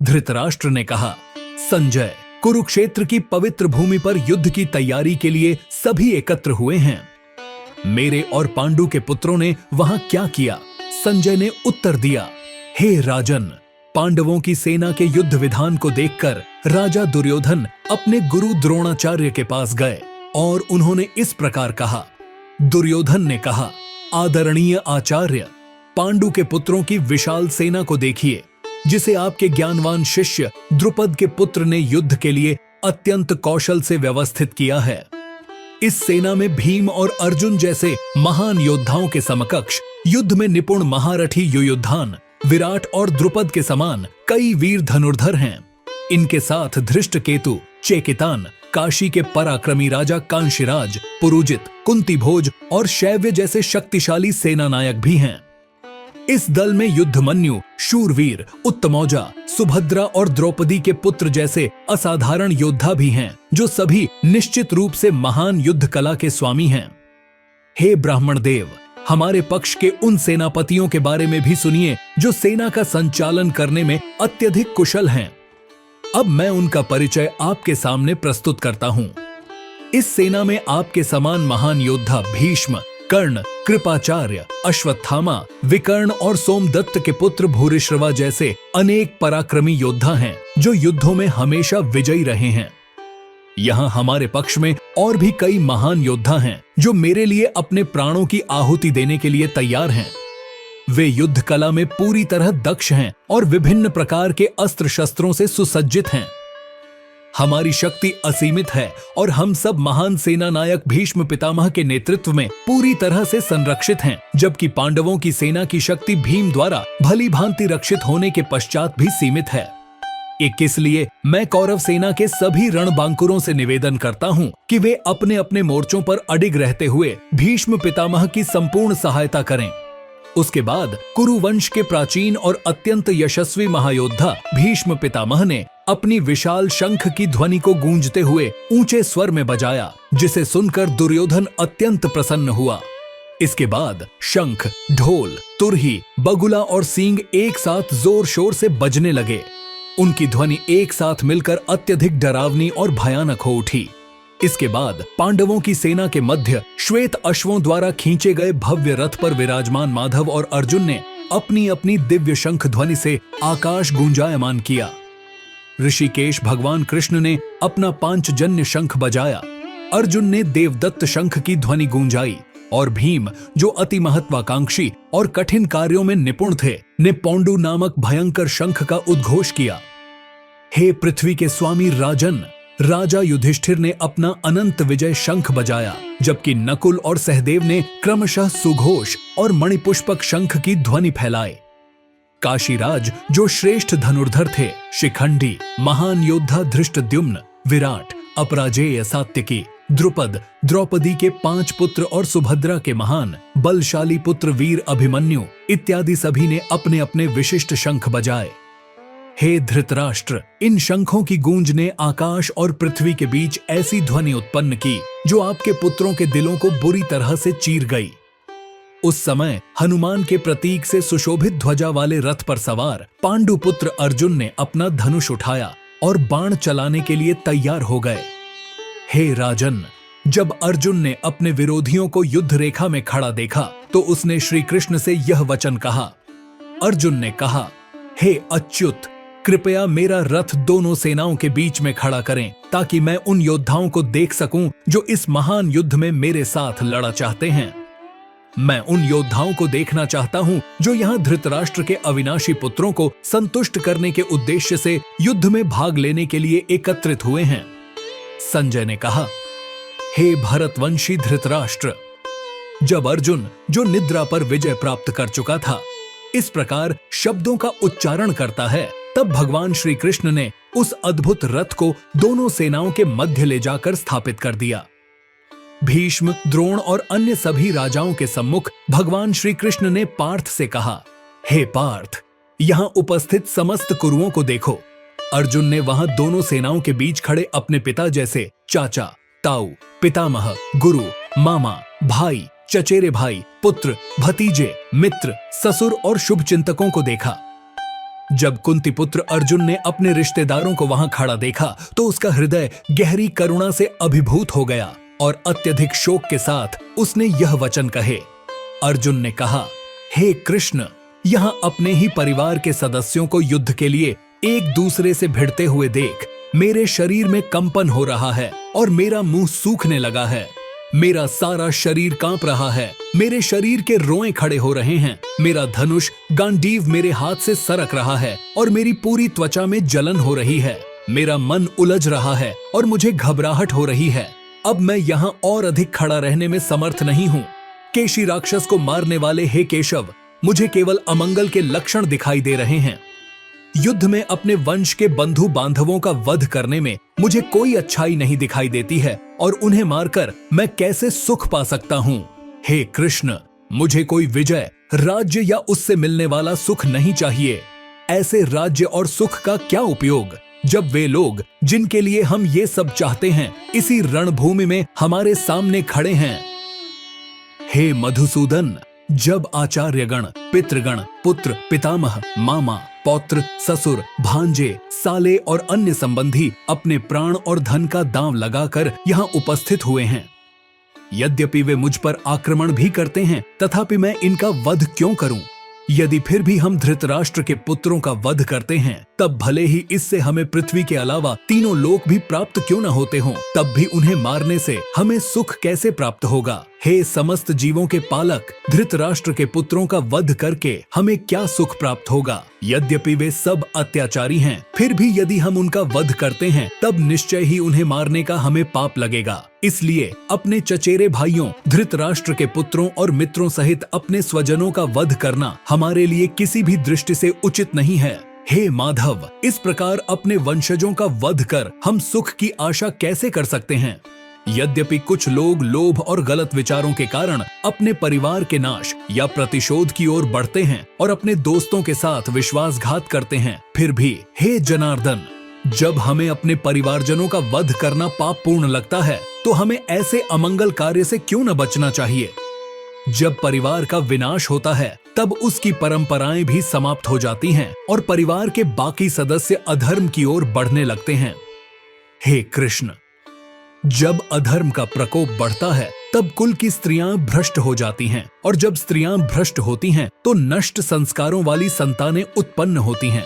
धृतराष्ट्र ने कहा, संजय, कुरुक्षेत्र की पवित्र भूमि पर युद्ध की तैयारी के लिए सभी एकत्र हुए हैं। मेरे और पांडु के पुत्रों ने वहां क्या किया? संजय ने उत्तर दिया, हे राजन, पांडवों की सेना के युद्ध विधान को देखकर राजा दुर्योधन अपने गुरु द्रोणाचार्य के पास गए और उन्होंने इस प्रकार कहा। दुर्योधन ने कहा, आदरणीय आचार्य, पांडु के पुत्रों की विशाल सेना को देखिए, जिसे आपके ज्ञानवान शिष्य द्रुपद के पुत्र ने युद्ध के लिए अत्यंत कौशल से व्यवस्थित किया है। इस सेना में भीम और अर्जुन जैसे महान योद्धाओं के समकक्ष युद्ध में निपुण महारथी युयुधान, विराट और द्रुपद के समान कई वीर धनुर्धर हैं। इनके साथ धृष्टकेतु, चेकितान, काशी के पराक्रमी राजा कांशीराज, पुरुजित, कुंतीभोज और शैव्य जैसे शक्तिशाली सेना नायक भी हैं। इस दल में युद्धमन्यु, शूरवीर, उत्तमौजा, सुभद्रा और द्रौपदी के पुत्र जैसे असाधारण योद्धा भी हैं, जो सभी निश्चित रूप से महान युद्ध कला के स्वामी हैं। हे ब्राह्मण देव, हमारे पक्ष के उन सेनापतियों के बारे में भी सुनिए जो सेना का संचालन करने में अत्यधिक कुशल हैं। अब मैं उनका परिचय आपके सामने प्रस्तुत करता हूं। इस सेना में आपके समान महान योद्धा भीष्म, कर्ण, कृपाचार्य, अश्वत्थामा, विकर्ण और सोमदत्त के पुत्र भूरिश्रवा जैसे अनेक पराक्रमी योद्धा हैं, जो युद्धों में हमेशा विजयी रहे हैं। यहाँ हमारे पक्ष में और भी कई महान योद्धा हैं, जो मेरे लिए अपने प्राणों की आहुति देने के लिए तैयार हैं। वे युद्ध कला में पूरी तरह दक्ष हैं और विभिन्न प्रकार के अस्त्र शस्त्रों से सुसज्जित हैं। हमारी शक्ति असीमित है और हम सब महान सेना नायक भीष्म पितामह के नेतृत्व में पूरी तरह से संरक्षित हैं, जबकि पांडवों की सेना की शक्ति भीम द्वारा भली भांति रक्षित होने के पश्चात भी सीमित है। इसलिए मैं कौरव सेना के सभी रणबांकुरों से निवेदन करता हूं कि वे अपने अपने मोर्चों पर अडिग रहते हुए भीष्म पितामह की संपूर्ण सहायता करें। उसके बाद कुरुवंश के प्राचीन और अत्यंत यशस्वी महायोद्धा भीष्म पितामह ने अपनी विशाल शंख की ध्वनि को गूंजते हुए ऊंचे स्वर में बजाया, जिसे सुनकर दुर्योधन अत्यंत प्रसन्न हुआ। इसके बाद शंख, ढोल, तुरही, बगुला और सींग एक साथ जोर शोर से बजने लगे। उनकी ध्वनि एक साथ मिलकर अत्यधिक डरावनी और भयानक हो उठी। इसके बाद पांडवों की सेना के मध्य श्वेत अश्वों द्वारा खींचे गए भव्य रथ पर विराजमान माधव और अर्जुन ने अपनी अपनी दिव्य शंख ध्वनि से आकाश गूंजायमान किया। ऋषिकेश भगवान कृष्ण ने अपना पांचजन्य शंख बजाया, अर्जुन ने देवदत्त शंख की ध्वनि गूंजाई और भीम, जो अति महत्वाकांक्षी और कठिन कार्यों में निपुण थे, ने पौंडु नामक भयंकर शंख का उद्घोष किया। हे पृथ्वी के स्वामी राजन, राजा युधिष्ठिर ने अपना अनंत विजय शंख बजाया, जबकि नकुल और सहदेव ने क्रमशः सुघोष और मणिपुष्पक शंख की ध्वनि फैलाए। काशीराज, जो श्रेष्ठ धनुर्धर थे, शिखंडी, महान योद्धा धृष्टद्युम्न, विराट, अपराजेय सात्यकी, द्रुपद, द्रौपदी के 5 पुत्र और सुभद्रा के महान बलशाली पुत्र वीर अभिमन्यु इत्यादि सभी ने अपने अपने विशिष्ट शंख बजाए। हे धृतराष्ट्र, इन शंखों की गूंज ने आकाश और पृथ्वी के बीच ऐसी ध्वनि उत्पन्न की जो आपके पुत्रों के दिलों को बुरी तरह से चीर गई। उस समय हनुमान के प्रतीक से सुशोभित ध्वजा वाले रथ पर सवार पांडु पुत्र अर्जुन ने अपना धनुष उठाया और बाण चलाने के लिए तैयार हो गए। हे राजन, जब अर्जुन ने अपने विरोधियों को युद्ध रेखा में खड़ा देखा तो उसने श्री कृष्ण से यह वचन कहा। अर्जुन ने कहा, हे अच्युत, कृपया मेरा रथ दोनों सेनाओं के बीच में खड़ा करें, ताकि मैं उन योद्धाओं को देख सकूं जो इस महान युद्ध में मेरे साथ लड़ा चाहते हैं। मैं उन योद्धाओं को देखना चाहता हूं जो यहाँ धृतराष्ट्र के अविनाशी पुत्रों को संतुष्ट करने के उद्देश्य से युद्ध में भाग लेने के लिए एकत्रित हुए हैं। संजय ने कहा, हे भरतवंशी धृतराष्ट्र, जब अर्जुन, जो निद्रा पर विजय प्राप्त कर चुका था, इस प्रकार शब्दों का उच्चारण करता है, तब भगवान श्री कृष्ण ने उस अद्भुत रथ को दोनों सेनाओं के मध्य ले जाकर स्थापित कर दिया। भीष्म, द्रोण और अन्य सभी राजाओं के सम्मुख भगवान श्री कृष्ण ने पार्थ से कहा, हे पार्थ, यहाँ उपस्थित समस्त कुरुओं को देखो। अर्जुन ने वहां दोनों सेनाओं के बीच खड़े अपने पिता जैसे चाचा, ताऊ, पितामह, गुरु, मामा, भाई, चचेरे भाई, पुत्र, भतीजे, मित्र, ससुर और शुभचिंतकों को देखा। जब कुंती पुत्र अर्जुन ने अपने रिश्तेदारों को वहां खड़ा देखा तो उसका हृदय गहरी करुणा से अभिभूत हो गया और अत्यधिक शोक के साथ उसने यह वचन कहे। अर्जुन ने कहा, हे कृष्ण, यहाँ अपने ही परिवार के सदस्यों को युद्ध के लिए एक दूसरे से भिड़ते हुए देख मेरे शरीर में कंपन हो रहा है और मेरा मुंह सूखने लगा है। मेरा सारा शरीर कांप रहा है, मेरे शरीर के रोए खड़े हो रहे हैं, मेरा धनुष गांडीव मेरे हाथ से सरक रहा है और मेरी पूरी त्वचा में जलन हो रही है। मेरा मन उलझ रहा है और मुझे घबराहट हो रही है। अब मैं यहाँ और अधिक खड़ा रहने में समर्थ नहीं हूँ। केशी राक्षस को मारने वाले हे केशव, मुझे केवल अमंगल के लक्षण दिखाई दे रहे हैं। युद्ध में अपने वंश के बंधु बांधवों का वध करने में मुझे कोई अच्छाई नहीं दिखाई देती है और उन्हें मारकर मैं कैसे सुख पा सकता हूँ। हे कृष्ण, मुझे कोई विजय, राज्य या उससे मिलने वाला सुख नहीं चाहिए। ऐसे राज्य और सुख का क्या उपयोग जब वे लोग जिनके लिए हम ये सब चाहते हैं इसी रणभूमि में हमारे सामने खड़े हैं। हे मधुसूदन, जब आचार्यगण, पितृगण, पुत्र, पितामह, मामा, पौत्र, ससुर, भांजे, साले और अन्य संबंधी अपने प्राण और धन का दांव लगाकर यहाँ उपस्थित हुए हैं, यद्यपि वे मुझ पर आक्रमण भी करते हैं, तथापि मैं इनका वध क्यों करूं? यदि फिर भी हम धृतराष्ट्र के पुत्रों का वध करते हैं, तब भले ही इससे हमें पृथ्वी के अलावा तीनों लोक भी प्राप्त क्यों न होते हों, तब भी उन्हें मारने से हमें सुख कैसे प्राप्त होगा? हे समस्त जीवों के पालक, धृतराष्ट्र के पुत्रों का वध करके हमें क्या सुख प्राप्त होगा? यद्यपि वे सब अत्याचारी हैं, फिर भी यदि हम उनका वध करते हैं, तब निश्चय ही उन्हें मारने का हमें पाप लगेगा। इसलिए अपने चचेरे भाइयों, धृतराष्ट्र के पुत्रों और मित्रों सहित अपने स्वजनों का वध करना हमारे लिए किसी भी दृष्टि से उचित नहीं है। हे माधव, इस प्रकार अपने वंशजों का वध कर हम सुख की आशा कैसे कर सकते हैं? यद्यपि कुछ लोग लोभ और गलत विचारों के कारण अपने परिवार के नाश या प्रतिशोध की ओर बढ़ते हैं और अपने दोस्तों के साथ विश्वासघात करते हैं, फिर भी हे जनार्दन, जब हमें अपने परिवारजनों का वध करना पाप पूर्ण लगता है, तो हमें ऐसे अमंगल कार्य से क्यों न बचना चाहिए? जब परिवार का विनाश होता है, तब उसकी परंपराएं भी समाप्त हो जाती हैं और परिवार के बाकी सदस्य अधर्म की ओर बढ़ने लगते हैं। हे कृष्ण, जब अधर्म का प्रकोप बढ़ता है, तब कुल की स्त्रियां भ्रष्ट हो जाती हैं और जब स्त्रियां भ्रष्ट होती हैं, तो नष्ट संस्कारों वाली संतानें उत्पन्न होती हैं।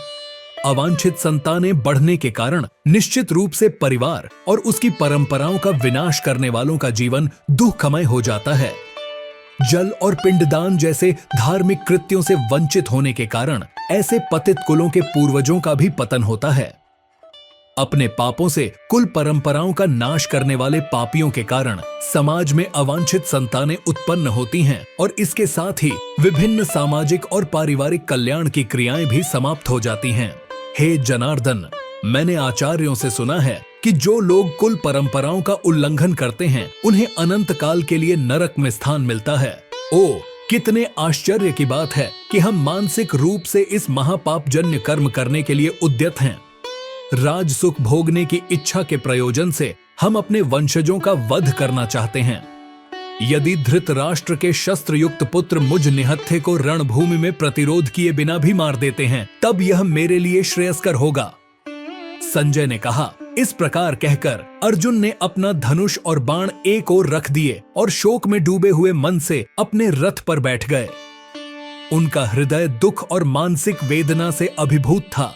अवांछित संतानें बढ़ने के कारण निश्चित रूप से परिवार और उसकी परंपराओं का विनाश करने वालों का जीवन दुखमय हो जाता है। जल और पिंडदान जैसे धार्मिक कृत्यों से वंचित होने के कारण ऐसे पतित कुलों के पूर्वजों का भी पतन होता है। अपने पापों से कुल परंपराओं का नाश करने वाले पापियों के कारण समाज में अवांछित संतानें उत्पन्न होती हैं और इसके साथ ही विभिन्न सामाजिक और पारिवारिक कल्याण की क्रियाएं भी समाप्त हो जाती हैं। हे जनार्दन, मैंने आचार्यों से सुना है कि जो लोग कुल परंपराओं का उल्लंघन करते हैं, उन्हें अनंत काल के लिए नरक में स्थान मिलता है। ओ, कितने आश्चर्य की बात है कि हम मानसिक रूप से इस महापापजन्य कर्म करने के लिए उद्यत हैं। राज सुख भोगने की इच्छा के प्रयोजन से हम अपने वंशजों का वध करना चाहते हैं। यदि धृतराष्ट्र के शस्त्र युक्त पुत्र मुझ निहत्थे को रणभूमि में प्रतिरोध किए बिना भी मार देते हैं, तब यह मेरे लिए श्रेयस्कर होगा। संजय ने कहा। इस प्रकार कहकर अर्जुन ने अपना धनुष और बाण एक ओर रख दिए और शोक में डूबे हुए मन से अपने रथ पर बैठ गए। उनका हृदय दुख और मानसिक वेदना से अभिभूत था।